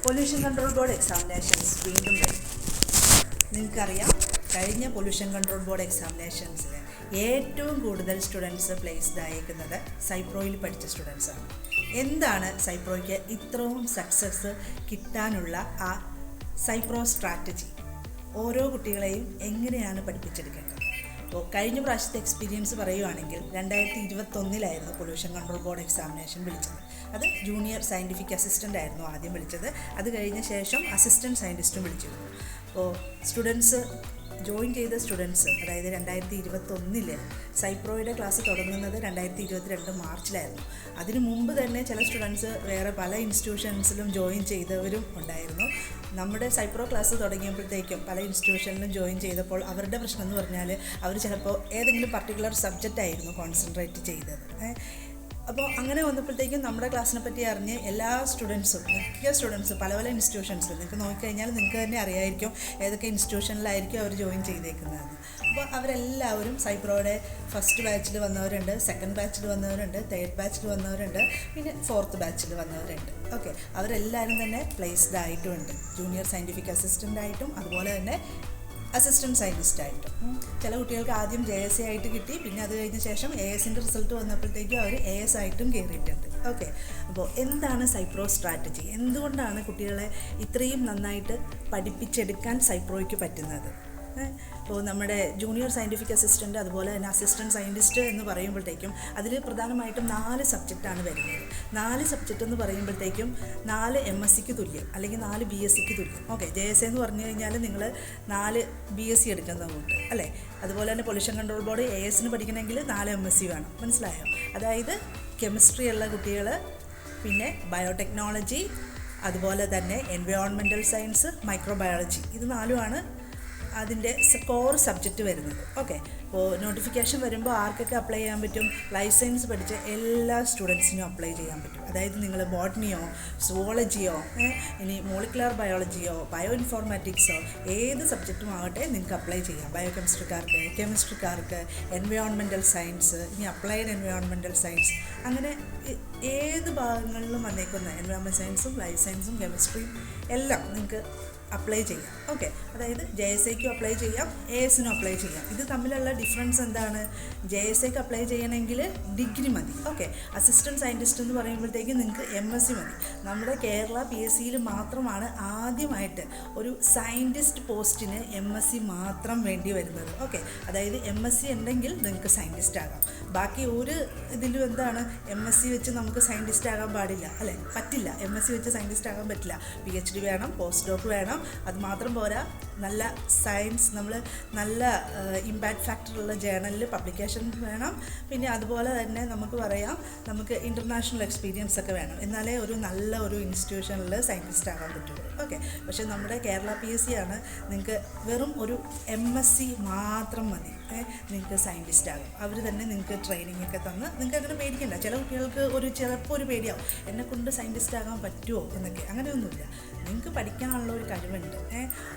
Pollution control board examinations വീണ്ടും വരും. നിങ്ങൾക്കറിയാം, കഴിഞ്ഞ പൊല്യൂഷൻ കൺട്രോൾ ബോർഡ് എക്സാമിനേഷൻസിൽ ഏറ്റവും കൂടുതൽ സ്റ്റുഡൻസ് പ്ലേസ്ഡ് ആയിരിക്കുന്നത് സൈപ്രോയിൽ പഠിച്ച സ്റ്റുഡൻസാണ്. എന്താണ് സൈപ്രോയ്ക്ക് ഇത്രയും സക്സസ് കിട്ടാനുള്ള ആ സൈപ്രോ സ്ട്രാറ്റജി? ഓരോ കുട്ടികളെയും എങ്ങനെയാണ് പഠിപ്പിച്ചെടുക്കേണ്ടത്? അപ്പോൾ കഴിഞ്ഞ പ്രാവശ്യത്തെ എക്സ്പീരിയൻസ് പറയുകയാണെങ്കിൽ 2021 പൊല്യൂഷൻ കൺട്രോൾ ബോർഡ് എക്സാമിനേഷൻ വിളിച്ചത്. അത് ജൂനിയർ സയൻറ്റിഫിക് അസിസ്റ്റൻ്റ് ആയിരുന്നു ആദ്യം വിളിച്ചത്. അത് കഴിഞ്ഞ ശേഷം അസിസ്റ്റൻറ്റ് സയൻറ്റിസ്റ്റും വിളിച്ചിരുന്നു. അപ്പോൾ ജോയിൻ ചെയ്ത സ്റ്റുഡൻസ്, അതായത് 2021 സൈപ്രോയുടെ ക്ലാസ് തുടങ്ങുന്നത് 2022 മാർച്ചിലായിരുന്നു. അതിനു മുമ്പ് തന്നെ ചില സ്റ്റുഡൻസ് വേറെ പല ഇൻസ്റ്റിറ്റ്യൂഷൻസിലും ജോയിൻ ചെയ്തവരും ഉണ്ടായിരുന്നു. നമ്മുടെ സൈപ്രോ ക്ലാസ് തുടങ്ങിയപ്പോഴത്തേക്കും പല ഇൻസ്റ്റിറ്റ്യൂഷനിലും ജോയിൻ ചെയ്തപ്പോൾ അവരുടെ പ്രശ്നം എന്ന് പറഞ്ഞാൽ അവർ ചിലപ്പോൾ ഏതെങ്കിലും പർട്ടിക്കുലർ സബ്ജക്റ്റ് ആയിരുന്നു കോൺസെൻട്രേറ്റ് ചെയ്തത്. അപ്പോൾ അങ്ങനെ വന്നപ്പോഴത്തേക്കും നമ്മുടെ ക്ലാസ്സിനെ പറ്റി അറിഞ്ഞ് എല്ലാ സ്റ്റുഡൻസും, മിക്ക സ്റ്റുഡൻസും പല പല ഇൻസ്റ്റിറ്റ്യൂഷൻസിൽ നിങ്ങൾക്ക് നോക്കിക്കഴിഞ്ഞാൽ നിങ്ങൾക്ക് തന്നെ അറിയായിരിക്കും ഏതൊക്കെ ഇൻസ്റ്റിറ്റ്യൂഷനിലായിരിക്കും അവർ ജോയിൻ ചെയ്തേക്കുന്നതെന്ന്. അപ്പോൾ അവരെല്ലാവരും സൈപ്രോയുടെ ഫസ്റ്റ് ബാച്ചിൽ വന്നവരുണ്ട്, സെക്കൻഡ് ബാച്ചിൽ വന്നവരുണ്ട്, തേർഡ് ബാച്ചിൽ വന്നവരുണ്ട്, പിന്നെ ഫോർത്ത് ബാച്ചിൽ വന്നവരുണ്ട്. ഓക്കെ, അവരെല്ലാവരും തന്നെ പ്ലേസ്ഡ് ആയിട്ടുമുണ്ട്. ജൂനിയർ സയൻറ്റിഫിക് അസിസ്റ്റൻ്റ് ആയിട്ടും അതുപോലെ തന്നെ അസിസ്റ്റൻറ്റ് സയൻറ്റിസ്റ്റായിട്ടും. ചില കുട്ടികൾക്ക് ആദ്യം JSC ആയിട്ട് കിട്ടി, പിന്നെ അത് കഴിഞ്ഞ ശേഷം ASൻ്റെ റിസൾട്ട് വന്നപ്പോഴത്തേക്കും അവർ AS ആയിട്ടും കയറിയിട്ടുണ്ട്. ഓക്കെ, അപ്പോൾ എന്താണ് സൈപ്രോ സ്ട്രാറ്റജി? എന്തുകൊണ്ടാണ് കുട്ടികളെ ഇത്രയും നന്നായിട്ട് പഠിപ്പിച്ചെടുക്കാൻ സൈപ്രോയ്ക്ക് പറ്റുന്നത്? ഇപ്പോൾ നമ്മുടെ ജൂനിയർ സയൻറ്റിഫിക് അസിസ്റ്റൻ്റ് അതുപോലെ തന്നെ അസിസ്റ്റൻറ്റ് സയൻറ്റിസ്റ്റ് എന്ന് പറയുമ്പോഴത്തേക്കും അതിൽ പ്രധാനമായിട്ടും 4 സബ്ജക്റ്റാണ് വരുന്നത്. 4 സബ്ജക്റ്റ് എന്ന് പറയുമ്പോഴത്തേക്കും 4 MSCക്ക് തുല്യം, അല്ലെങ്കിൽ 4 BSCക്ക് തുല്യം. ഓക്കെ, JSA എന്ന് പറഞ്ഞു കഴിഞ്ഞാൽ നിങ്ങൾ 4 BSc എടുക്കുന്നതുകൊണ്ട് അല്ലേ. അതുപോലെ തന്നെ പൊല്യൂഷൻ കൺട്രോൾ ബോർഡ് ASന് പഠിക്കണമെങ്കിൽ 4 MSc വേണം. മനസ്സിലായോ? അതായത് കെമിസ്ട്രി ഉള്ള കുട്ടികൾ, പിന്നെ ബയോടെക്നോളജി, അതുപോലെ തന്നെ എൻവയോൺമെൻറ്റൽ സയൻസ്, മൈക്രോബയോളജി, ഇത് 4ആണ് അതിൻ്റെ കോർ സബ്ജക്റ്റ് വരുന്നത്. ഓക്കെ, അപ്പോൾ നോട്ടിഫിക്കേഷൻ വരുമ്പോൾ ആർക്കൊക്കെ അപ്ലൈ ചെയ്യാൻ പറ്റും? ലൈഫ് സയൻസ് പഠിച്ച എല്ലാ സ്റ്റുഡൻസിനും അപ്ലൈ ചെയ്യാൻ പറ്റും. അതായത് നിങ്ങൾ ബോട്ടണിയോ സുവോളജിയോ ഇനി മോളിക്കുലർ ബയോളജിയോ ബയോ ഇൻഫോർമാറ്റിക്സോ ഏത് സബ്ജക്റ്റും ആകട്ടെ നിങ്ങൾക്ക് അപ്ലൈ ചെയ്യാം. ബയോ കെമിസ്ട്രിക്കാർക്ക്, കെമിസ്ട്രിക്കാർക്ക്, എൻവയോൺമെൻറ്റൽ സയൻസ്, ഇനി അപ്ലൈഡ് എൻവയോൺമെൻറ്റൽ സയൻസ്, അങ്ങനെ ഏത് ഭാഗങ്ങളിലും വന്നേക്കുന്ന എൻവയോൺമെൻറ്റൽ സയൻസും ലൈഫ് സയൻസും കെമിസ്ട്രിയും എല്ലാം നിങ്ങൾക്ക് അപ്ലൈ ചെയ്യാം. ഓക്കെ, അതായത് JSAക്കും അപ്ലൈ ചെയ്യാം, ASനും അപ്ലൈ ചെയ്യാം. ഇത് തമ്മിലുള്ള ഡിഫറൻസ് എന്താണ്? JSAക്ക് അപ്ലൈ ചെയ്യണമെങ്കിൽ ഡിഗ്രി മതി. ഓക്കെ, അസിസ്റ്റൻറ്റ് സയൻറ്റിസ്റ്റ് എന്ന് പറയുമ്പോഴത്തേക്കും നിങ്ങൾക്ക് MSc മതി. നമ്മുടെ കേരള PSCയിൽ മാത്രമാണ് ആദ്യമായിട്ട് ഒരു സയൻറ്റിസ്റ്റ് പോസ്റ്റിന് MSc മാത്രം വേണ്ടി വരുന്നത്. ഓക്കെ, അതായത് MSc ഉണ്ടെങ്കിൽ നിങ്ങൾക്ക് സയൻറ്റിസ്റ്റ് ആകാം. ബാക്കി ഒരു ഇതിലും എന്താണ്, MSc വെച്ച് നമുക്ക് സയൻറ്റിസ്റ്റ് ആകാൻ പാടില്ല അല്ലേ, പറ്റില്ല. MSc വെച്ച് സയൻറ്റിസ്റ്റ് ആകാൻ പറ്റില്ല. PhD വേണം, പോസ്റ്റ് ഡോക്ക് വേണം. അത് മാത്രം പോരാ, നല്ല സയൻസ്, നമ്മൾ നല്ല ഇമ്പാക്റ്റ് ഫാക്ടറുള്ള ജേണലിൽ പബ്ലിക്കേഷൻ വേണം. പിന്നെ അതുപോലെ തന്നെ നമുക്ക് പറയാം, നമുക്ക് ഇൻ്റർനാഷണൽ എക്സ്പീരിയൻസ് ഒക്കെ വേണം. എന്നാലേ ഒരു നല്ല ഒരു ഇൻസ്റ്റിറ്റ്യൂഷനിൽ സയൻറ്റിസ്റ്റ് ആകാൻ പറ്റുള്ളൂ. ഓക്കെ, പക്ഷേ നമ്മുടെ കേരള PSC ആണ്, നിങ്ങൾക്ക് വെറും ഒരു MSc മാത്രം മതി, നിങ്ങൾക്ക് സയൻറ്റിസ്റ്റ് ആകും. അവർ തന്നെ നിങ്ങൾക്ക് ട്രെയിനിങ് ഒക്കെ തന്ന്, നിങ്ങൾക്ക് അങ്ങനെ പേടിക്കണ്ട. ചില കുട്ടികൾക്ക് ചിലപ്പോൾ ഒരു പേടിയാവും, എന്നെക്കൊണ്ട് സയൻറ്റിസ്റ്റ് ആകാൻ പറ്റുമോ എന്നൊക്കെ. അങ്ങനെയൊന്നുമില്ല, നിങ്ങൾക്ക് പഠിക്കാനുള്ള ഒരു കഴിവുണ്ട്.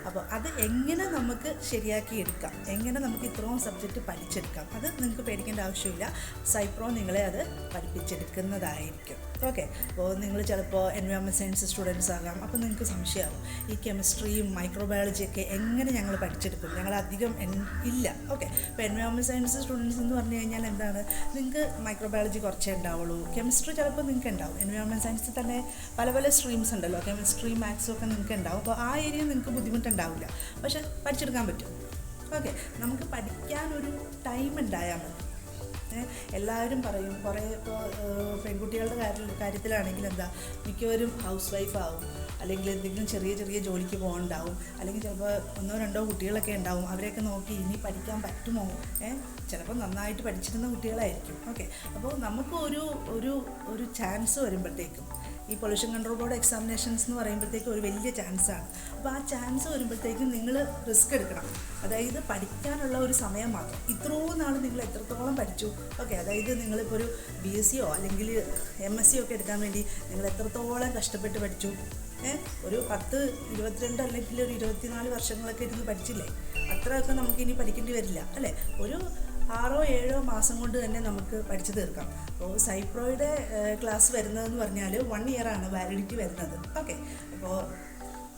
അപ്പോൾ അത് എങ്ങനെ നമുക്ക് ശരിയാക്കി എടുക്കാം, എങ്ങനെ നമുക്ക് ഇത്രയും സബ്ജക്റ്റ് പഠിച്ചെടുക്കാം, അത് നിങ്ങൾക്ക് പേടിക്കേണ്ട ആവശ്യമില്ല. സൈപ്രോ നിങ്ങളെ അത് പഠിപ്പിച്ചെടുക്കുന്നതായിരിക്കും. ഓക്കെ, അപ്പോൾ നിങ്ങൾ ചിലപ്പോൾ എൻവയോൺമെൻറ്റ് സയൻസ് സ്റ്റുഡൻസ് ആകാം. അപ്പോൾ നിങ്ങൾക്ക് സംശയമാകും, ഈ കെമിസ്ട്രിയും മൈക്രോബയോളജിയൊക്കെ എങ്ങനെ ഞങ്ങൾ പഠിച്ചെടുക്കും? ഞങ്ങൾ അധികം ഇല്ല. ഓക്കെ, ഇപ്പോൾ എൻവയോൺമെൻറ്റ് സയൻസ് സ്റ്റുഡൻസ് എന്ന് പറഞ്ഞു കഴിഞ്ഞാൽ എന്താണ്, നിങ്ങൾക്ക് മൈക്രോബയോളജി കുറച്ചേ ഉണ്ടാവുള്ളൂ, കെമിസ്ട്രി ചിലപ്പോൾ നിങ്ങൾക്ക് ഉണ്ടാവും. എൻവയോൺമെൻറ്റ് സയൻസിൽ തന്നെ പല പല സ്ട്രീംസ് ഉണ്ടല്ലോ, കെമിസ്ട്രി മാത്സും ഒക്കെ നിങ്ങൾക്ക് ഉണ്ടാവും. അപ്പോൾ ആ ഏരിയ നിങ്ങൾക്ക് ബുദ്ധിമുട്ടുണ്ടാവില്ല, പക്ഷെ പഠിച്ചെടുക്കാൻ പറ്റും. ഓക്കെ, നമുക്ക് പഠിക്കാനൊരു ടൈം ഉണ്ടായാൽ മതി. എല്ലാവരും പറയും, കുറേ ഇപ്പോൾ പെൺകുട്ടികളുടെ കാര്യത്തിലാണെങ്കിൽ എന്താ, മിക്കവരും ഹൗസ് വൈഫ് ആവും, അല്ലെങ്കിൽ എന്തെങ്കിലും ചെറിയ ചെറിയ ജോലിക്ക് പോകണ്ടാവും, അല്ലെങ്കിൽ ചിലപ്പോൾ 1-2 കുട്ടികളൊക്കെ ഉണ്ടാവും. അവരെയൊക്കെ നോക്കി ഇനി പഠിക്കാൻ പറ്റുമോ? ചിലപ്പോൾ നന്നായിട്ട് പഠിച്ചിരുന്ന കുട്ടികളായിരിക്കും. ഓക്കെ, അപ്പോൾ നമുക്ക് ഒരു ചാൻസ് വരുമ്പോഴത്തേക്കും, ഈ പൊല്യൂഷൻ കൺട്രോൾ ബോർഡ് എക്സാമിനേഷൻസ് എന്ന് പറയുമ്പോഴത്തേക്കും ഒരു വലിയ ചാൻസാണ്. അപ്പോൾ ആ ചാൻസ് വരുമ്പോഴത്തേക്കും നിങ്ങൾ റിസ്ക് എടുക്കണം. അതായത് പഠിക്കാനുള്ള ഒരു സമയം മാത്രം. ഇത്രയും നാൾ നിങ്ങൾ എത്രത്തോളം പഠിച്ചു? ഓക്കെ, അതായത് നിങ്ങളിപ്പോൾ ഒരു BScയോ അല്ലെങ്കിൽ MSc ഒക്കെ എടുക്കാൻ വേണ്ടി നിങ്ങൾ എത്രത്തോളം കഷ്ടപ്പെട്ട് പഠിച്ചു? ഒരു 10, 22 അല്ലെങ്കിൽ ഒരു 24 വർഷങ്ങളൊക്കെ ഇരുന്ന് പഠിച്ചില്ലേ? അത്രയൊക്കെ നമുക്കിനി പഠിക്കേണ്ടി വരില്ല അല്ലേ. ഒരു 6-7 മാസം കൊണ്ട് തന്നെ നമുക്ക് പഠിച്ചു തീർക്കാം. അപ്പോൾ സൈപ്രോയുടെ ക്ലാസ് വരുന്നതെന്ന് പറഞ്ഞാൽ 1 ഇയറാണ് വാലിഡിറ്റി വരുന്നത്. ഓക്കെ, അപ്പോൾ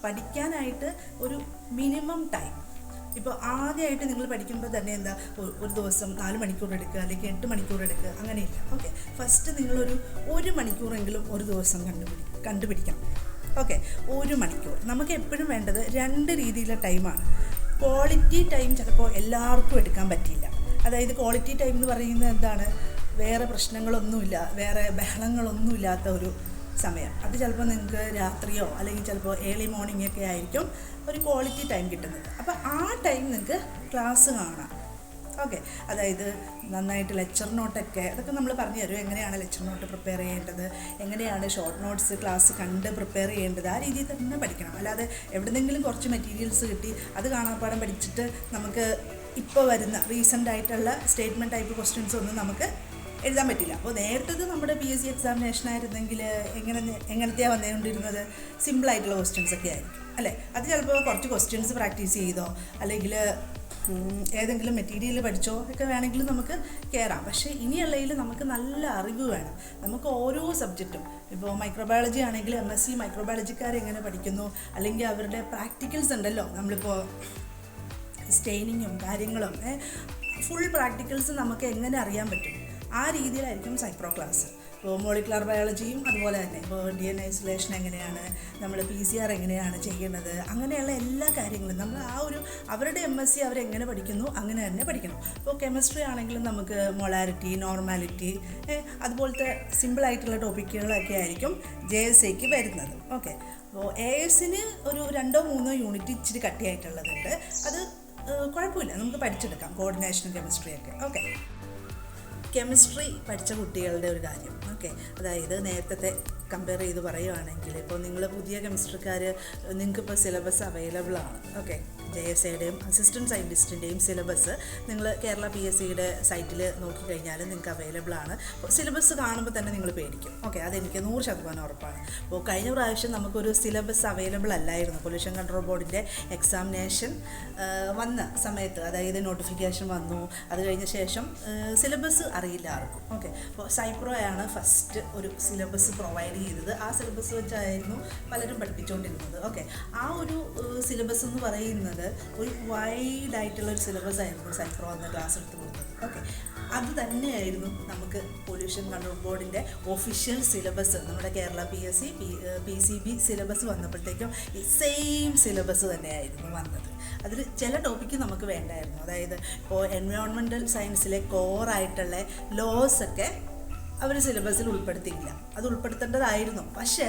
പഠിക്കാനായിട്ട് ഒരു മിനിമം ടൈം, ഇപ്പോൾ ആദ്യമായിട്ട് നിങ്ങൾ പഠിക്കുമ്പോൾ തന്നെ എന്താ ഒരു ദിവസം 4 മണിക്കൂർ എടുക്കുക, അല്ലെങ്കിൽ 8 മണിക്കൂർ എടുക്കുക, അങ്ങനെയില്ല. ഓക്കെ, ഫസ്റ്റ് നിങ്ങളൊരു 1 മണിക്കൂറെങ്കിലും ഒരു ദിവസം കണ്ടുപിടിക്കണം. ഓക്കെ, 1 മണിക്കൂർ. നമുക്ക് എപ്പോഴും വേണ്ടത് 2 രീതിയിലുള്ള ടൈമാണ്. ക്വാളിറ്റി ടൈം ചിലപ്പോൾ എല്ലാവർക്കും എടുക്കാൻ പറ്റില്ല. അതായത് ക്വാളിറ്റി ടൈം എന്ന് പറയുന്നത് എന്താണ്, വേറെ പ്രശ്നങ്ങളൊന്നുമില്ല, വേറെ ബഹളങ്ങളൊന്നുമില്ലാത്ത ഒരു സമയം. അത് ചിലപ്പോൾ നിങ്ങൾക്ക് രാത്രിയോ അല്ലെങ്കിൽ ചിലപ്പോൾ ഏർലി മോർണിംഗ് ഒക്കെ ആയിരിക്കും ഒരു ക്വാളിറ്റി ടൈം കിട്ടുന്നത്. അപ്പോൾ ആ ടൈം നിങ്ങൾക്ക് ക്ലാസ് കാണാം. ഓക്കെ, അതായത് നന്നായിട്ട് ലെക്ചർ നോട്ടൊക്കെ അതൊക്കെ നമ്മൾ പറഞ്ഞു തരും, എങ്ങനെയാണ് ലെക്ചർ നോട്ട് പ്രിപ്പയർ ചെയ്യേണ്ടത്, എങ്ങനെയാണ് ഷോർട്ട് നോട്ട്സ് ക്ലാസ് കണ്ട് പ്രിപ്പയർ ചെയ്യേണ്ടത്, ആ രീതിയിൽ തന്നെ പഠിക്കണം. അല്ലാതെ എവിടെന്നെങ്കിലും കുറച്ച് മെറ്റീരിയൽസ് കിട്ടി അത് കാണാപ്പാടം പഠിച്ചിട്ട് നമുക്ക് ഇപ്പോൾ വരുന്ന റീസെൻ്റ് ആയിട്ടുള്ള സ്റ്റേറ്റ്മെൻറ്റ് ടൈപ്പ് ക്വസ്റ്റ്യൻസ് ഒന്നും നമുക്ക് എഴുതാൻ പറ്റില്ല. അപ്പോൾ നേരത്തത് നമ്മുടെ PSC എക്സാമിനേഷൻ ആയിരുന്നെങ്കിൽ എങ്ങനത്തെയാണ് വന്നുകൊണ്ടിരുന്നത്, സിമ്പിളായിട്ടുള്ള ക്വസ്റ്റ്യൻസ് ഒക്കെ ആയിരിക്കും അല്ലേ. അത് ചിലപ്പോൾ കുറച്ച് ക്വസ്റ്റ്യൻസ് പ്രാക്ടീസ് ചെയ്തോ അല്ലെങ്കിൽ ഏതെങ്കിലും മെറ്റീരിയൽ പഠിച്ചോ ഒക്കെ വേണമെങ്കിലും നമുക്ക് കയറാം. പക്ഷേ ഇനിയുള്ളതിൽ നമുക്ക് നല്ല അറിവ് വേണം. നമുക്ക് ഓരോ സബ്ജക്റ്റും, ഇപ്പോൾ മൈക്രോബയോളജി ആണെങ്കിൽ MSc മൈക്രോബയോളജിക്കാർ എങ്ങനെ പഠിക്കുന്നു, അല്ലെങ്കിൽ അവരുടെ പ്രാക്ടിക്കൽസ് ഉണ്ടല്ലോ, നമ്മളിപ്പോൾ സ്റ്റെയിനിങ്ങും കാര്യങ്ങളും ഫുൾ പ്രാക്ടിക്കൽസ് നമുക്ക് എങ്ങനെ അറിയാൻ പറ്റും, ആ രീതിയിലായിരിക്കും സൈപ്രോ ക്ലാസ്. ഇപ്പോൾ മോളിക്കുലർ ബയോളജിയും അതുപോലെ തന്നെ, ഇപ്പോൾ DNA ഐസൊലേഷൻ എങ്ങനെയാണ്, നമ്മൾ PCR എങ്ങനെയാണ് ചെയ്യുന്നത്, അങ്ങനെയുള്ള എല്ലാ കാര്യങ്ങളും നമ്മൾ അവരുടെ MSc അവരെങ്ങനെ പഠിക്കുന്നു അങ്ങനെ തന്നെ പഠിക്കണം. ഇപ്പോൾ കെമിസ്ട്രി ആണെങ്കിലും നമുക്ക് മൊളാരിറ്റി, നോർമാലിറ്റി, അതുപോലത്തെ സിമ്പിളായിട്ടുള്ള ടോപ്പിക്കുകളൊക്കെ ആയിരിക്കും JSAക്ക് വരുന്നത്. ഓക്കെ, അപ്പോൾ ASന് ഒരു 2-3 യൂണിറ്റ് ഇച്ചിരി കട്ടിയായിട്ടുള്ളതുണ്ട്. അത് കുഴപ്പമില്ല, നമുക്ക് പഠിച്ചെടുക്കാം, കോർഡിനേഷൻ കെമിസ്ട്രിയൊക്കെ. ഓക്കെ, കെമിസ്ട്രി പഠിച്ച കുട്ടികളുടെ ഒരു കാര്യം. ഓക്കെ, അതായത് നേരത്തെ കമ്പയർ ചെയ്ത് പറയുകയാണെങ്കിൽ, ഇപ്പോൾ നിങ്ങൾ പുതിയ കെമിസ്ട്രിക്കാർ, നിങ്ങൾക്കിപ്പോൾ സിലബസ് അവൈലബിൾ ആണ്. ഓക്കെ, JSAയുടെയും അസിസ്റ്റൻറ്റ് സയൻറ്റിസ്റ്റിൻ്റെയും സിലബസ് നിങ്ങൾ കേരള PSCയുടെ സൈറ്റിൽ നോക്കിക്കഴിഞ്ഞാൽ നിങ്ങൾക്ക് അവൈലബിൾ ആണ്. അപ്പോൾ സിലബസ് കാണുമ്പോൾ തന്നെ നിങ്ങൾ പേടിക്കും. ഓക്കെ, അതെനിക്ക് 100% ഉറപ്പാണ്. അപ്പോൾ കഴിഞ്ഞ പ്രാവശ്യം നമുക്കൊരു സിലബസ് അവൈലബിൾ അല്ലായിരുന്നു. പൊല്യൂഷൻ കൺട്രോൾ ബോർഡിൻ്റെ എക്സാമിനേഷൻ വന്ന സമയത്ത്, അതായത് നോട്ടിഫിക്കേഷൻ വന്നു, അത് കഴിഞ്ഞ ശേഷം സിലബസ് അറിയില്ല ആർക്കും. ഓക്കെ, അപ്പോൾ സൈപ്രോയാണ് ഫസ്റ്റ് ഒരു സിലബസ് പ്രൊവൈഡ് ചെയ്തത്. ആ സിലബസ് വെച്ചായിരുന്നു പലരും പഠിപ്പിച്ചുകൊണ്ടിരുന്നത്. ഓക്കെ, ആ ഒരു സിലബസ് എന്ന് പറയുന്നത് ഒരു വൈഡായിട്ടുള്ളൊരു സിലബസ് ആയിരുന്നു സൈപ്രോ എന്ന ക്ലാസ് എടുത്ത് കൊടുത്തത്. ഓക്കെ, അത് തന്നെയായിരുന്നു നമുക്ക് പൊല്യൂഷൻ കൺട്രോൾ ബോർഡിൻ്റെ ഒഫീഷ്യൽ സിലബസ്. നമ്മുടെ കേരള PSC PCB സിലബസ് വന്നപ്പോഴത്തേക്കും ഈ സെയിം സിലബസ് തന്നെയായിരുന്നു വന്നത്. അതിൽ ചില ടോപ്പിക്ക് നമുക്ക് വേണ്ടായിരുന്നു. അതായത് ഇപ്പോൾ എൻവയോൺമെൻറ്റൽ സയൻസിലെ കോറായിട്ടുള്ള ലോസൊക്കെ അവർ സിലബസിൽ ഉൾപ്പെടുത്തിയില്ല. അത് ഉൾപ്പെടുത്തേണ്ടതായിരുന്നു. പക്ഷേ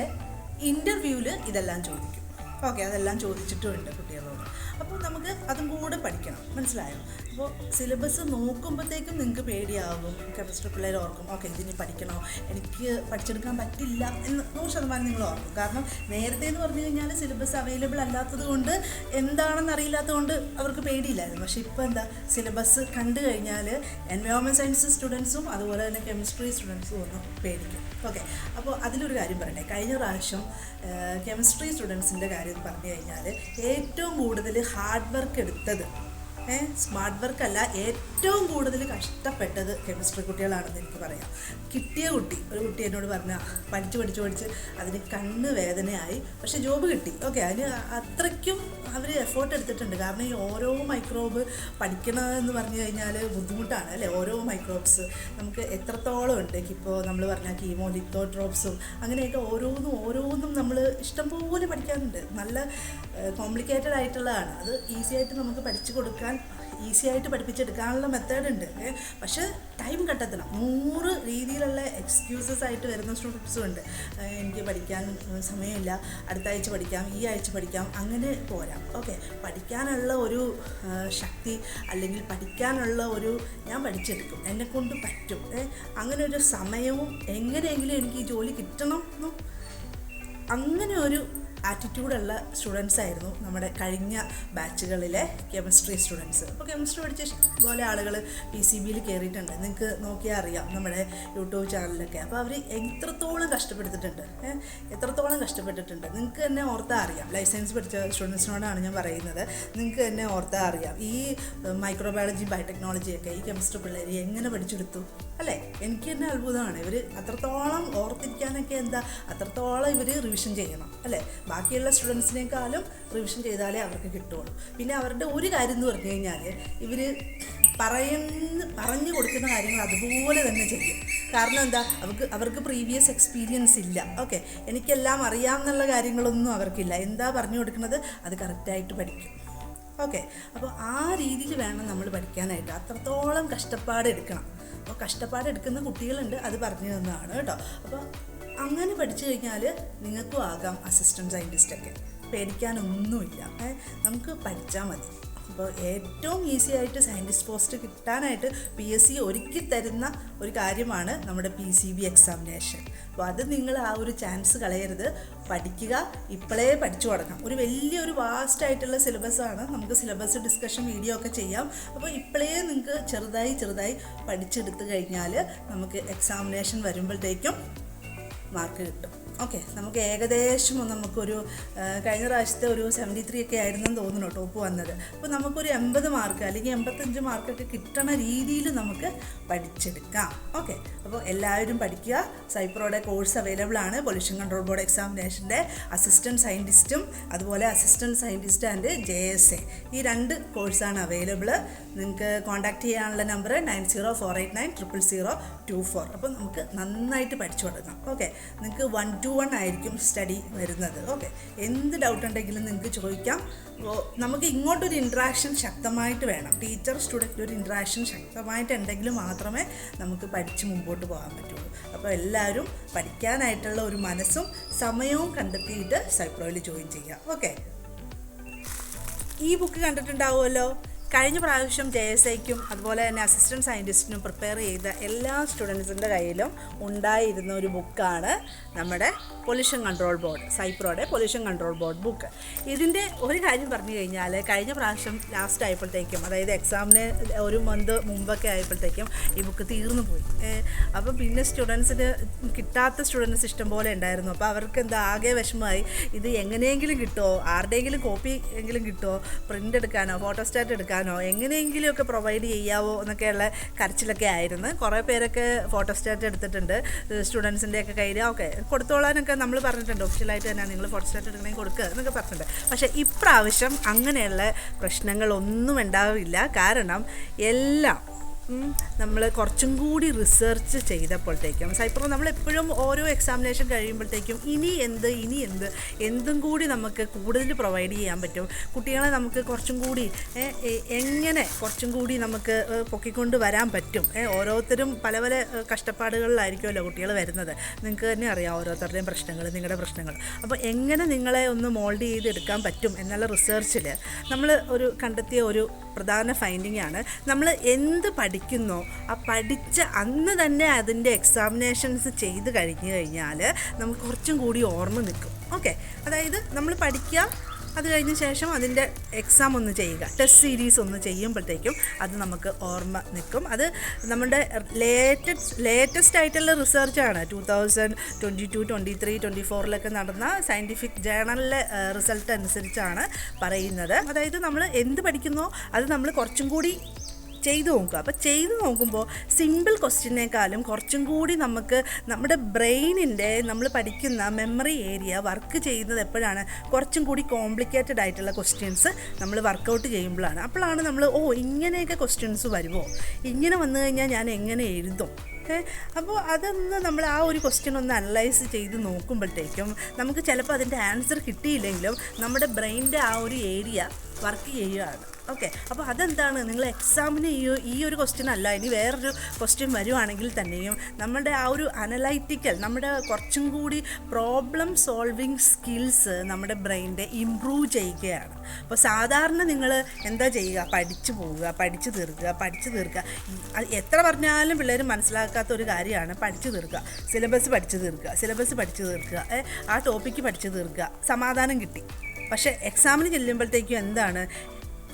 ഇൻ്റർവ്യൂവിൽ ഇതെല്ലാം ചോദിക്കും. ഓക്കെ, അതെല്ലാം ചോദിച്ചിട്ടുമുണ്ട് കുട്ടികളോട്. അപ്പോൾ നമുക്ക് അതും കൂടെ പഠിക്കണം, മനസ്സിലായോ? അപ്പോൾ സിലബസ് നോക്കുമ്പോഴത്തേക്കും നിങ്ങൾക്ക് പേടിയാകും. കെമിസ്ട്രി പിള്ളേർ ഓർക്കും, ഓക്കെ ഇതിനി പഠിക്കണോ, എനിക്ക് പഠിച്ചെടുക്കാൻ പറ്റില്ല എന്ന് 100% നിങ്ങൾ ഓർക്കും. കാരണം നേരത്തെ എന്ന് പറഞ്ഞു കഴിഞ്ഞാൽ സിലബസ് അവൈലബിൾ അല്ലാത്തത് കൊണ്ട്, എന്താണെന്ന് അറിയില്ലാത്തത് കൊണ്ട് അവർക്ക് പേടിയില്ലായിരുന്നു. പക്ഷേ ഇപ്പോൾ എന്താ, സിലബസ് കണ്ടു കഴിഞ്ഞാൽ എൻവയോൺമെൻറ്റ് സയൻസ് സ്റ്റുഡൻസും അതുപോലെ തന്നെ കെമിസ്ട്രി സ്റ്റുഡൻസും ഒന്നും പേടിക്കും. ഓക്കെ, അപ്പോൾ അതിലൊരു കാര്യം പറയട്ടെ. കഴിഞ്ഞ പ്രാവശ്യം കെമിസ്ട്രി സ്റ്റുഡൻസിൻ്റെ കാര്യം പറഞ്ഞു കഴിഞ്ഞാൽ ഏറ്റവും കൂടുതൽ ഹാർഡ് വർക്ക് എടുത്തത്, സ്മാർട്ട് വർക്കല്ല, ഏറ്റവും കൂടുതൽ കഷ്ടപ്പെട്ടത് കെമിസ്ട്രി കുട്ടികളാണെന്ന് എനിക്ക് പറയാം. കിട്ടിയ ഒരു കുട്ടി എന്നോട് പറഞ്ഞാൽ പഠിച്ച് അതിന് കണ്ണ് വേദനയായി, പക്ഷേ ജോബ് കിട്ടി. ഓക്കെ, അതിന് അത്രയ്ക്കും അവർ എഫേർട്ട് എടുത്തിട്ടുണ്ട്. കാരണം ഈ ഓരോ മൈക്രോബ് പഠിക്കണമെന്ന് പറഞ്ഞു കഴിഞ്ഞാൽ ബുദ്ധിമുട്ടാണ് അല്ലേ. ഓരോ മൈക്രോബ്സ് നമുക്ക് എത്രത്തോളം ഉണ്ട്. ഇപ്പോൾ നമ്മൾ പറഞ്ഞാൽ കീമോ ലിത്തോട്രോപ്സും അങ്ങനെയൊക്കെ ഓരോന്നും നമ്മൾ ഇഷ്ടംപോലെ പഠിക്കാനുണ്ട്. നല്ല കോംപ്ലിക്കേറ്റഡ് ആയിട്ടുള്ളതാണ്. അത് ഈസി ആയിട്ട് നമുക്ക് പഠിച്ചു കൊടുക്കാൻ, ഈസി ആയിട്ട് പഠിപ്പിച്ചെടുക്കാനുള്ള മെത്തേഡ് ഉണ്ട്. പക്ഷേ ടൈം കണ്ടെത്തണം. 100 രീതിയിലുള്ള എക്സ്ക്യൂസസ് ആയിട്ട് വരുന്ന സ്റ്റുഡൻസും ഉണ്ട്. എനിക്ക് പഠിക്കാൻ സമയമില്ല, അടുത്ത ആഴ്ച പഠിക്കാം, ഈ ആഴ്ച പഠിക്കാം, അങ്ങനെ പോരാ. ഓക്കെ, പഠിക്കാനുള്ള ഒരു ശക്തി അല്ലെങ്കിൽ പഠിക്കാനുള്ള ഒരു ഞാൻ പഠിച്ചെടുക്കും, എന്നെക്കൊണ്ട് പറ്റും, അങ്ങനെ ഒരു സമയവും എങ്ങനെയെങ്കിലും എനിക്ക് ഈ ജോലി കിട്ടണം, അങ്ങനെ ഒരു ആറ്റിറ്റ്യൂഡുള്ള സ്റ്റുഡൻസ് ആയിരുന്നു നമ്മുടെ കഴിഞ്ഞ ബാച്ചുകളിലെ കെമിസ്ട്രി സ്റ്റുഡൻസ്. അപ്പോൾ കെമിസ്ട്രി പഠിച്ച പോലെ ആളുകൾ PCBയിൽ കയറിയിട്ടുണ്ട്. നിങ്ങൾക്ക് നോക്കിയാൽ അറിയാം നമ്മുടെ യൂട്യൂബ് ചാനലിലൊക്കെ. അപ്പോൾ അവർ എത്രത്തോളം കഷ്ടപ്പെട്ടിട്ടുണ്ട്, നിങ്ങൾക്ക് തന്നെ ഓർത്താൽ അറിയാം. ലൈഫ് സയൻസ് പഠിച്ച സ്റ്റുഡൻസിനോടാണ് ഞാൻ പറയുന്നത്. നിങ്ങൾക്ക് തന്നെ ഓർത്താൽ അറിയാം ഈ മൈക്രോബയോളജി ബയോടെക്നോളജിയൊക്കെ ഈ കെമിസ്ട്രി പിള്ളേർ എങ്ങനെ പഠിച്ചെടുത്തു അല്ലേ. എനിക്ക് തന്നെ അത്ഭുതമാണ്. ഇവർ അത്രത്തോളം ഓർത്തിരിക്കാനൊക്കെ അത്രത്തോളം ഇവർ റിവിഷൻ ചെയ്യണം അല്ലേ. ബാക്കിയുള്ള സ്റ്റുഡൻസിനേക്കാളും റിവിഷൻ ചെയ്താലേ അവർക്ക് കിട്ടുള്ളൂ. പിന്നെ അവരുടെ ഒരു കാര്യം എന്ന് പറഞ്ഞു കഴിഞ്ഞാൽ ഇവർ പറഞ്ഞു കൊടുക്കുന്ന കാര്യങ്ങൾ അതുപോലെ തന്നെ ചെയ്യും. കാരണം എന്താ, അവർക്ക് പ്രീവിയസ് എക്സ്പീരിയൻസ് ഇല്ല. ഓക്കെ, എനിക്കെല്ലാം അറിയാം എന്നുള്ള കാര്യങ്ങളൊന്നും അവർക്കില്ല. എന്താ പറഞ്ഞു കൊടുക്കുന്നത് അത് കറക്റ്റായിട്ട് പഠിക്കും. ഓക്കെ, അപ്പോൾ ആ രീതിയിൽ വേണം നമ്മൾ പഠിക്കാനായിട്ട്. അത്രത്തോളം കഷ്ടപ്പാട് എടുക്കണം. അപ്പോൾ കഷ്ടപ്പാട് എടുക്കുന്ന കുട്ടികളുണ്ട്, അത് പറഞ്ഞു തന്നതാണ് കേട്ടോ. അപ്പോൾ അങ്ങനെ പഠിച്ചു കഴിഞ്ഞാൽ നിങ്ങൾക്കും ആകാം അസിസ്റ്റൻറ്റ് സയൻറ്റിസ്റ്റൊക്കെ. പേടിക്കാനൊന്നുമില്ല, നമുക്ക് പഠിച്ചാൽ മതി. അപ്പോൾ ഏറ്റവും ഈസി ആയിട്ട് സയൻറ്റിസ്റ്റ് പോസ്റ്റ് കിട്ടാനായിട്ട് PSC ഒരുക്കി തരുന്ന ഒരു കാര്യമാണ് നമ്മുടെ PCB എക്സാമിനേഷൻ. അപ്പോൾ അത് നിങ്ങൾ ആ ഒരു ചാൻസ് കളയരുത്. പഠിക്കുക, ഇപ്പോഴേ പഠിച്ചു തുടങ്ങാം. ഒരു വലിയൊരു വാസ്റ്റായിട്ടുള്ള സിലബസാണ്. നമുക്ക് സിലബസ് ഡിസ്കഷൻ വീഡിയോ ഒക്കെ ചെയ്യാം. അപ്പോൾ ഇപ്പോഴേ നിങ്ങൾക്ക് ചെറുതായി പഠിച്ചെടുത്ത് കഴിഞ്ഞാൽ നമുക്ക് എക്സാമിനേഷൻ വരുമ്പോഴത്തേക്കും മാർക്ക് കിട്ടും. ഓക്കെ, നമുക്ക് ഏകദേശം നമുക്കൊരു കഴിഞ്ഞ പ്രാവശ്യത്തെ ഒരു 73 ഒക്കെ ആയിരുന്നെന്ന് തോന്നുന്നു ടോപ്പ് വന്നത്. അപ്പോൾ നമുക്കൊരു 80 മാർക്ക് അല്ലെങ്കിൽ 85 മാർക്കൊക്കെ കിട്ടണ രീതിയിൽ നമുക്ക് പഠിച്ചെടുക്കാം. ഓക്കെ, അപ്പോൾ എല്ലാവരും പഠിക്കുക. സൈപ്രോയുടെ കോഴ്സ് അവൈലബിൾ ആണ്. പൊല്യൂഷൻ കൺട്രോൾ ബോർഡ് എക്സാമിനേഷൻ്റെ അസിസ്റ്റൻറ്റ് സയൻറ്റിസ്റ്റും അതുപോലെ അസിസ്റ്റൻറ്റ് സയൻറ്റിസ്റ്റ് ആൻഡ് JSA ഈ 2 കോഴ്സാണ് അവൈലബിൾ. നിങ്ങൾക്ക് കോൺടാക്ട് ചെയ്യാനുള്ള നമ്പർ 9048900024. അപ്പോൾ നമുക്ക് നന്നായിട്ട് പഠിച്ചു തുടങ്ങാം. ഓക്കെ, നിങ്ങൾക്ക് 1-to-1 ആയിരിക്കും സ്റ്റഡി വരുന്നത്. ഓക്കെ, എന്ത് ഡൗട്ട് ഉണ്ടെങ്കിലും നിങ്ങൾക്ക് ചോദിക്കാം. അപ്പോൾ നമുക്ക് ഇങ്ങോട്ടൊരു ഇൻട്രാക്ഷൻ ശക്തമായിട്ട് വേണം. ടീച്ചർ സ്റ്റുഡൻറ്റ് ഒരു ഇൻട്രാക്ഷൻ ശക്തമായിട്ടുണ്ടെങ്കിൽ മാത്രമേ നമുക്ക് പഠിച്ച് മുമ്പോട്ട് പോകാൻ പറ്റുള്ളൂ. അപ്പോൾ എല്ലാവരും പഠിക്കാനായിട്ടുള്ള ഒരു മനസ്സും സമയവും കണ്ടെത്തിയിട്ട് സൈപ്രോയിൽ ജോയിൻ ചെയ്യാം. ഓക്കെ, ഈ ബുക്ക് കണ്ടിട്ടുണ്ടാവുമല്ലോ. കഴിഞ്ഞ പ്രാവശ്യം JSAയ്ക്കും അതുപോലെ തന്നെ അസിസ്റ്റൻറ്റ് സയൻറ്റിസ്റ്റിനും പ്രിപ്പയർ ചെയ്ത എല്ലാ സ്റ്റുഡൻസിൻ്റെ കയ്യിലും ഉണ്ടായിരുന്ന ഒരു ബുക്കാണ് നമ്മുടെ പൊല്യൂഷൻ കൺട്രോൾ ബോർഡ്, സൈപ്രോയുടെ പൊല്യൂഷൻ കൺട്രോൾ ബോർഡ് ബുക്ക്. ഇതിൻ്റെ ഒരു കാര്യം പറഞ്ഞു കഴിഞ്ഞാൽ കഴിഞ്ഞ പ്രാവശ്യം ലാസ്റ്റ് ആയപ്പോഴത്തേക്കും, അതായത് എക്സാമിന് ഒരു മന്ത് മുമ്പൊക്കെ ആയപ്പോഴത്തേക്കും ഈ ബുക്ക് തീർന്നു പോയി. അപ്പം പിന്നെ സ്റ്റുഡൻസിന് കിട്ടാത്ത സ്റ്റുഡൻസ് ഇഷ്ടം പോലെ ഉണ്ടായിരുന്നു. അപ്പോൾ അവർക്ക് എന്താ ആകെ വിഷമമായി. ഇത് എങ്ങനെയെങ്കിലും കിട്ടുമോ, ആരുടെയെങ്കിലും കോപ്പി എങ്കിലും കിട്ടുമോ, പ്രിൻ്റ് എടുക്കാനോ ഫോട്ടോസ്റ്റാറ്റ് എടുക്കാനോ എങ്ങനെയെങ്കിലുമൊക്കെ പ്രൊവൈഡ് ചെയ്യാവോ എന്നൊക്കെയുള്ള കരച്ചിലൊക്കെ ആയിരുന്നു. കുറേ പേരൊക്കെ ഫോട്ടോസ്റ്റാറ്റ് എടുത്തിട്ടുണ്ട് സ്റ്റുഡൻസിൻ്റെയൊക്കെ കയ്യിൽ. ഓക്കെ, കൊടുത്തോളാനൊക്കെ നമ്മൾ പറഞ്ഞിട്ടുണ്ട്. ഒഫീഷ്യലായിട്ട് തന്നെ നിങ്ങൾ ഫോട്ടോസ്റ്റാറ്റ് എടുക്കണമെങ്കിൽ കൊടുക്കുക എന്നൊക്കെ പറഞ്ഞിട്ടുണ്ട്. പക്ഷേ ഇപ്രാവശ്യം അങ്ങനെയുള്ള പ്രശ്നങ്ങളൊന്നും ഉണ്ടാവില്ല. കാരണം എല്ലാം നമ്മൾ കുറച്ചും കൂടി റിസർച്ച് ചെയ്തപ്പോഴത്തേക്കും സൈപ്രോ നമ്മളെപ്പോഴും ഓരോ എക്സാമിനേഷൻ കഴിയുമ്പോഴത്തേക്കും ഇനി എന്തും കൂടി നമുക്ക് കൂടുതൽ പ്രൊവൈഡ് ചെയ്യാൻ പറ്റും. കുട്ടികളെ നമുക്ക് കുറച്ചും കൂടി കുറച്ചും കൂടി നമുക്ക് പൊക്കിക്കൊണ്ട് വരാൻ പറ്റും. ഓരോരുത്തരും പല പല കഷ്ടപ്പാടുകളിലായിരിക്കുമല്ലോ കുട്ടികൾ വരുന്നത്. നിങ്ങൾക്ക് തന്നെ അറിയാം ഓരോരുത്തരുടെയും പ്രശ്നങ്ങൾ, നിങ്ങളുടെ പ്രശ്നങ്ങൾ. അപ്പോൾ എങ്ങനെ നിങ്ങളെ ഒന്ന് മോൾഡ് ചെയ്തെടുക്കാൻ പറ്റും എന്നുള്ള റിസർച്ചിൽ നമ്മൾ കണ്ടെത്തിയ ഒരു പ്രധാന ഫൈൻഡിങ് ആണ്, നമ്മൾ എന്ത് പഠിക്കുന്നോ ആ പഠിച്ച അന്ന് തന്നെ അതിൻ്റെ എക്സാമിനേഷൻസ് ചെയ്ത് കഴിഞ്ഞാൽ നമുക്ക് കുറച്ചും കൂടി ഓർമ്മ നിൽക്കും. ഓക്കെ, അതായത് നമ്മൾ പഠിക്കുക, അത് കഴിഞ്ഞ ശേഷം അതിൻ്റെ എക്സാം ഒന്ന് ചെയ്യുക, ടെസ്റ്റ് സീരീസ് ഒന്ന് ചെയ്യുമ്പോഴത്തേക്കും അത് നമുക്ക് ഓർമ്മ നിൽക്കും. അത് നമ്മുടെ ലേറ്റസ്റ്റ് ആയിട്ടുള്ള റിസർച്ചാണ്. 2022, 23, 24 നടന്ന സയൻറ്റിഫിക് ജേണലിലെ റിസൾട്ട് അനുസരിച്ചാണ് പറയുന്നത്. അതായത് നമ്മൾ എന്ത് പഠിക്കുന്നോ അത് നമ്മൾ കുറച്ചും കൂടി ചെയ്തു നോക്കുക. അപ്പോൾ ചെയ്തു നോക്കുമ്പോൾ സിമ്പിൾ ക്വസ്റ്റ്യനേക്കാളും കുറച്ചും കൂടി നമുക്ക് നമ്മുടെ ബ്രെയിനിൻ്റെ നമ്മൾ പഠിക്കുന്ന മെമ്മറി ഏരിയ വർക്ക് ചെയ്യുന്നത് എപ്പോഴാണ്, കുറച്ചും കൂടി കോംപ്ലിക്കേറ്റഡ് ആയിട്ടുള്ള ക്വസ്റ്റ്യൻസ് നമ്മൾ വർക്കൗട്ട് ചെയ്യുമ്പോഴാണ്. അപ്പോഴാണ് നമ്മൾ ഇങ്ങനെയൊക്കെ ക്വസ്റ്റ്യൻസ് വരുമോ, ഇങ്ങനെ വന്നു കഴിഞ്ഞാൽ ഞാൻ എങ്ങനെ എഴുതും. അപ്പോൾ അതൊന്ന് നമ്മൾ ആ ഒരു ക്വസ്റ്റ്യൻ ഒന്ന് അനലൈസ് ചെയ്ത് നോക്കുമ്പോഴത്തേക്കും നമുക്ക് ചിലപ്പോൾ അതിൻ്റെ ആൻസർ കിട്ടിയില്ലെങ്കിലും നമ്മുടെ ബ്രെയിനിൻ്റെ ആ ഒരു ഏരിയ വർക്ക് ചെയ്യുകയാണ്. ഓക്കെ, അപ്പോൾ അതെന്താണ്, നിങ്ങൾ എക്സാമിന് ഈ ഒരു ക്വസ്റ്റ്യൻ അല്ല, ഇനി വേറൊരു ക്വസ്റ്റ്യൻ വരുവാണെങ്കിൽ തന്നെയും നമ്മുടെ ആ ഒരു അനലൈറ്റിക്കൽ, നമ്മുടെ കുറച്ചും കൂടി പ്രോബ്ലം സോൾവിങ് സ്കിൽസ് നമ്മുടെ ബ്രെയിനിൻ്റെ ഇമ്പ്രൂവ് ചെയ്യുകയാണ്. അപ്പോൾ സാധാരണ നിങ്ങൾ എന്താ ചെയ്യുക, പഠിച്ചു പോവുക, പഠിച്ചു തീർക്കുക. എത്ര പറഞ്ഞാലും പിള്ളേർ മനസ്സിലാക്കാത്ത ഒരു കാര്യമാണ് പഠിച്ചു തീർക്കുക. സിലബസ് പഠിച്ചു തീർക്കുക, ആ ടോപ്പിക്ക് പഠിച്ചു തീർക്കുക, സമാധാനം കിട്ടി. പക്ഷേ എക്സാമിന് ചെല്ലുമ്പോഴത്തേക്കും എന്താണ്,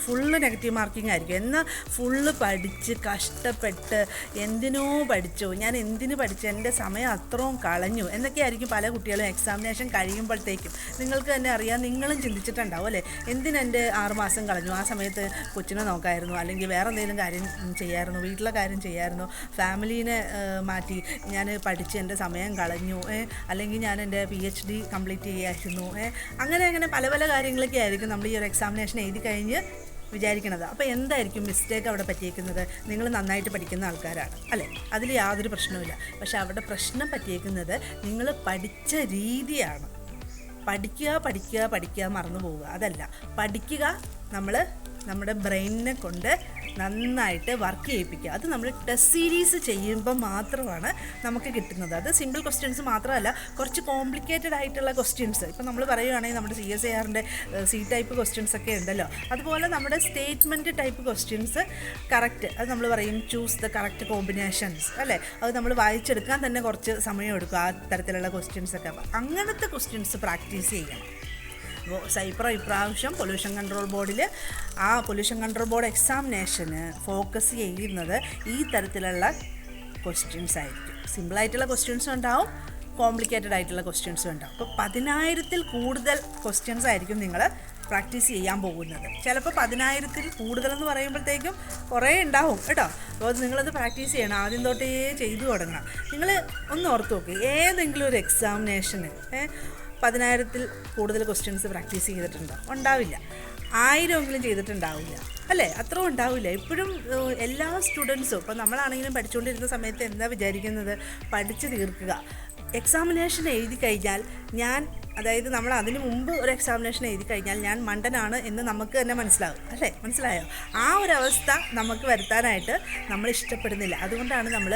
ഫുള്ള് നെഗറ്റീവ് മാർക്കിംഗ് ആയിരിക്കും. എന്നാൽ ഫുള്ള് പഠിച്ച് കഷ്ടപ്പെട്ട് എന്തിനോ പഠിച്ചു, ഞാൻ എന്തിനു പഠിച്ചു, എൻ്റെ സമയം അത്രയും കളഞ്ഞു എന്നൊക്കെ ആയിരിക്കും പല കുട്ടികളും എക്സാമിനേഷൻ കഴിയുമ്പോഴത്തേക്കും. നിങ്ങൾക്ക് തന്നെ അറിയാം, നിങ്ങളും ചിന്തിച്ചിട്ടുണ്ടാവും അല്ലേ, എന്തിനെൻ്റെ 6 മാസം കളഞ്ഞു, ആ സമയത്ത് കൊച്ചിനെ നോക്കായിരുന്നു, അല്ലെങ്കിൽ വേറെ എന്തെങ്കിലും കാര്യം ചെയ്യായിരുന്നു, വീട്ടിലെ കാര്യം ചെയ്യായിരുന്നു, ഫാമിലീനെ മാറ്റി ഞാൻ പഠിച്ച് എൻ്റെ സമയം കളഞ്ഞു, അല്ലെങ്കിൽ ഞാൻ എൻ്റെ PhD കംപ്ലീറ്റ് ചെയ്യായിരുന്നു, അങ്ങനെ പല പല കാര്യങ്ങളൊക്കെ ആയിരിക്കും നമ്മൾ ഈ ഒരു എക്സാമിനേഷൻ എഴുതി കഴിഞ്ഞ് വിചാരിക്കണത്. അപ്പോൾ എന്തായിരിക്കും മിസ്റ്റേക്ക് അവിടെ പറ്റിയേക്കുന്നത്, നിങ്ങൾ നന്നായിട്ട് പഠിക്കുന്ന ആൾക്കാരാണ് അല്ലേ, അതിൽ യാതൊരു പ്രശ്നവുമില്ല. പക്ഷെ അവിടെ പ്രശ്നം പറ്റിയേക്കുന്നത് നിങ്ങൾ പഠിച്ച രീതിയാണ്. പഠിക്കുക മറന്നു പോവുക, അതല്ല. പഠിക്കുക, നമ്മുടെ ബ്രെയിനിനെ കൊണ്ട് നന്നായിട്ട് വർക്ക് ചെയ്യിപ്പിക്കുക. അത് നമ്മൾ ടെസ്റ്റ് സീരീസ് ചെയ്യുമ്പോൾ മാത്രമാണ് നമുക്ക് കിട്ടുന്നത്. അത് സിമ്പിൾ ക്വസ്റ്റ്യൻസ് മാത്രമല്ല, കുറച്ച് കോംപ്ലിക്കേറ്റഡ് ആയിട്ടുള്ള ക്വസ്റ്റ്യൻസ്. ഇപ്പോൾ നമ്മൾ പറയുകയാണെങ്കിൽ നമ്മുടെ CSIRൻ്റെ C ടൈപ്പ് ക്വസ്റ്റ്യൻസ് ഒക്കെ ഉണ്ടല്ലോ, അതുപോലെ നമ്മുടെ സ്റ്റേറ്റ്മെൻറ്റ് ടൈപ്പ് ക്വസ്റ്റ്യൻസ് കറക്റ്റ്, അത് നമ്മൾ പറയും ചൂസ് ദ കറക്റ്റ് കോമ്പിനേഷൻസ് അല്ലേ, അത് നമ്മൾ വായിച്ചെടുക്കാൻ തന്നെ കുറച്ച് സമയം എടുക്കും ആ തരത്തിലുള്ള ക്വസ്റ്റ്യൻസൊക്കെ. അപ്പോൾ അങ്ങനത്തെ ക്വസ്റ്റ്യൻസ് പ്രാക്ടീസ് ചെയ്യണം. അപ്പോൾ സൈപ്രോ ഇപ്രാവശ്യം പൊല്യൂഷൻ കൺട്രോൾ ബോർഡിൽ ആ പൊല്യൂഷൻ കൺട്രോൾ ബോർഡ് എക്സാമിനേഷന് ഫോക്കസ് ചെയ്യുന്നത് ഈ തരത്തിലുള്ള ക്വസ്റ്റ്യൻസ് ആയിരിക്കും. സിമ്പിളായിട്ടുള്ള ക്വസ്റ്റ്യൻസും ഉണ്ടാവും, കോംപ്ലിക്കേറ്റഡ് ആയിട്ടുള്ള ക്വസ്റ്റ്യൻസും ഉണ്ടാവും. അപ്പോൾ 10,000-ൽ കൂടുതൽ ക്വസ്റ്റ്യൻസ് ആയിരിക്കും നിങ്ങൾ പ്രാക്ടീസ് ചെയ്യാൻ പോകുന്നത്. ചിലപ്പോൾ 10,000-ൽ കൂടുതലെന്ന് പറയുമ്പോഴത്തേക്കും കുറേ ഉണ്ടാവും കേട്ടോ. അപ്പോൾ നിങ്ങളത് പ്രാക്ടീസ് ചെയ്യണം, ആദ്യം തൊട്ടേ ചെയ്തു തുടങ്ങണം. നിങ്ങൾ ഒന്ന് ഓർത്ത് നോക്ക്, ഏതെങ്കിലും ഒരു എക്സാമിനേഷന് 10,000-ൽ കൂടുതൽ ക്വസ്റ്റ്യൻസ് പ്രാക്ടീസ് ചെയ്തിട്ടുണ്ടോ? ഉണ്ടാവില്ല. 1000 ചെയ്തിട്ടുണ്ടാവില്ല അല്ലേ, അത്രയും ഉണ്ടാവില്ല. ഇപ്പോഴും എല്ലാ സ്റ്റുഡൻസും, ഇപ്പോൾ നമ്മളാണെങ്കിലും പഠിച്ചുകൊണ്ടിരുന്ന സമയത്ത് എന്താ വിചാരിക്കുന്നത്, പഠിച്ച് തീർക്കുക. എക്സാമിനേഷൻ എഴുതി കഴിഞ്ഞാൽ അതായത് നമ്മൾ അതിന് മുമ്പ് ഒരു എക്സാമിനേഷൻ എഴുതി കഴിഞ്ഞാൽ ഞാൻ മണ്ടനാണ് എന്ന് നമുക്ക് തന്നെ മനസ്സിലാവും അല്ലേ, മനസ്സിലായോ? ആ ഒരു അവസ്ഥ നമുക്ക് വരുത്താനായിട്ട് നമ്മൾ ഇഷ്ടപ്പെടുന്നില്ല. അതുകൊണ്ടാണ് നമ്മൾ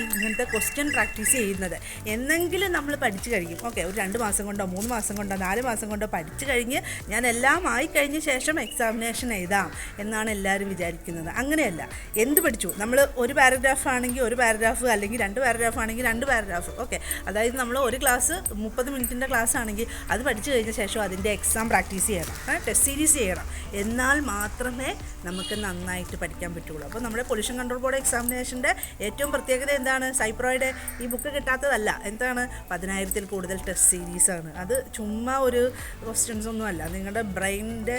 ഇങ്ങനത്തെ ക്വസ്റ്റ്യൻ പ്രാക്ടീസ് ചെയ്യുന്നത്. എന്നെങ്കിലും നമ്മൾ പഠിച്ചു കഴിയും. ഓക്കെ, ഒരു 2 മാസം കൊണ്ടോ 3 മാസം കൊണ്ടോ 4 മാസം കൊണ്ടോ പഠിച്ചു കഴിഞ്ഞ് ഞാൻ എല്ലാം ആയിക്കഴിഞ്ഞ ശേഷം എക്സാമിനേഷൻ എഴുതാം എന്നാണ് എല്ലാവരും വിചാരിക്കുന്നത്. അങ്ങനെയല്ല. എന്ത് പഠിച്ചു, നമ്മൾ ഒരു പാരഗ്രാഫ് ആണെങ്കിൽ ഒരു പാരഗ്രാഫ്, അല്ലെങ്കിൽ 2 പാരഗ്രാഫ് ആണെങ്കിൽ 2 പാരഗ്രാഫ്. ഓക്കെ, അതായത് നമ്മൾ ഒരു ക്ലാസ് 30 മിനിറ്റിൻ്റെ ക്ലാസ് ആണെങ്കിൽ അത് പഠിച്ചു കഴിഞ്ഞ ശേഷം അതിൻ്റെ എക്സാം പ്രാക്ടീസ് ചെയ്യണം, ടെസ്റ്റ് സീരീസ് ചെയ്യണം. എന്നാൽ മാത്രമേ നമുക്ക് നന്നായിട്ട് പഠിക്കാൻ പറ്റുള്ളൂ. അപ്പോൾ നമ്മുടെ പൊല്യൂഷൻ കൺട്രോൾ ബോർഡ് എക്സാമിനേഷൻ്റെ ഏറ്റവും പ്രത്യേകത എന്താണ്? സൈപ്രോയുടെ ഈ ബുക്ക് കിട്ടാത്തതല്ല. എന്താണ്? 10,000-ൽ കൂടുതൽ ടെസ്റ്റ് സീരീസാണ്. അത് ചുമ്മാ ഒരു ക്വസ്റ്റ്യൻസ് ഒന്നുമല്ല, നിങ്ങളുടെ ബ്രെയിനിൻ്റെ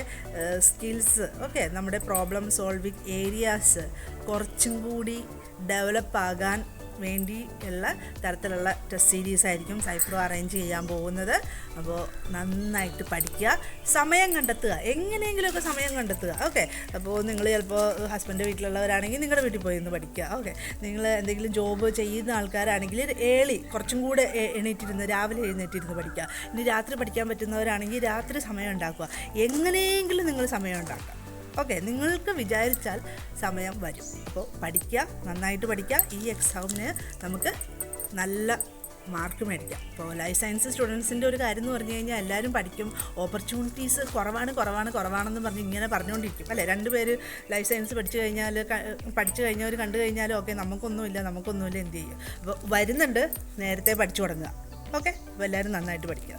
സ്കിൽസ്, ഓക്കെ, നമ്മുടെ പ്രോബ്ലം സോൾവിങ് ഏരിയാസ് കുറച്ചും കൂടി ഡെവലപ്പ് ആകാൻ വേണ്ടി ഉള്ള തരത്തിലുള്ള ടെസ്റ്റ് സീരീസ് ആയിരിക്കും സൈപ്രോ അറേഞ്ച് ചെയ്യാൻ പോകുന്നത്. അപ്പോൾ നന്നായിട്ട് പഠിക്കുക, സമയം കണ്ടെത്തുക, എങ്ങനെയെങ്കിലുമൊക്കെ സമയം കണ്ടെത്തുക. ഓക്കെ, അപ്പോൾ നിങ്ങൾ ചിലപ്പോൾ ഹസ്ബൻഡ് വീട്ടിലുള്ളവരാണെങ്കിൽ നിങ്ങളുടെ വീട്ടിൽ പോയി ഒന്ന് പഠിക്കുക. ഓക്കെ, നിങ്ങൾ എന്തെങ്കിലും ജോബ് ചെയ്യുന്ന ആൾക്കാരാണെങ്കിൽ കുറച്ചും കൂടെ രാവിലെ എഴുന്നേറ്റിരുന്ന് പഠിക്കുക. ഇനി രാത്രി പഠിക്കാൻ പറ്റുന്നവരാണെങ്കിൽ രാത്രി സമയം ഉണ്ടാക്കുക. എങ്ങനെയെങ്കിലും നിങ്ങൾ സമയം ഉണ്ടാക്കുക. ഓക്കെ, നിങ്ങൾക്ക് വിചാരിച്ചാൽ സമയം വരും. അപ്പോൾ പഠിക്കുക, നന്നായിട്ട് പഠിക്കുക. ഈ എക്സാമിന് നമുക്ക് നല്ല മാർക്ക് മേടിക്കാം. ഇപ്പോൾ ലൈഫ് സയൻസ് സ്റ്റുഡൻസിൻ്റെ ഒരു കാര്യം എന്ന് പറഞ്ഞു കഴിഞ്ഞാൽ എല്ലാവരും പഠിക്കും, ഓപ്പർച്യൂണിറ്റീസ് കുറവാണെന്ന് പറഞ്ഞ് ഇങ്ങനെ പറഞ്ഞുകൊണ്ടിരിക്കും അല്ലേ. 2 പേര് ലൈഫ് സയൻസ് പഠിച്ചു കഴിഞ്ഞവർ കണ്ടു കഴിഞ്ഞാലും ഓക്കെ നമുക്കൊന്നുമില്ല എന്ത് ചെയ്യും. അപ്പോൾ വരുന്നുണ്ട്, നേരത്തെ പഠിച്ചു തുടങ്ങുക. ഓക്കെ, അപ്പോൾ എല്ലാവരും നന്നായിട്ട് പഠിക്കുക.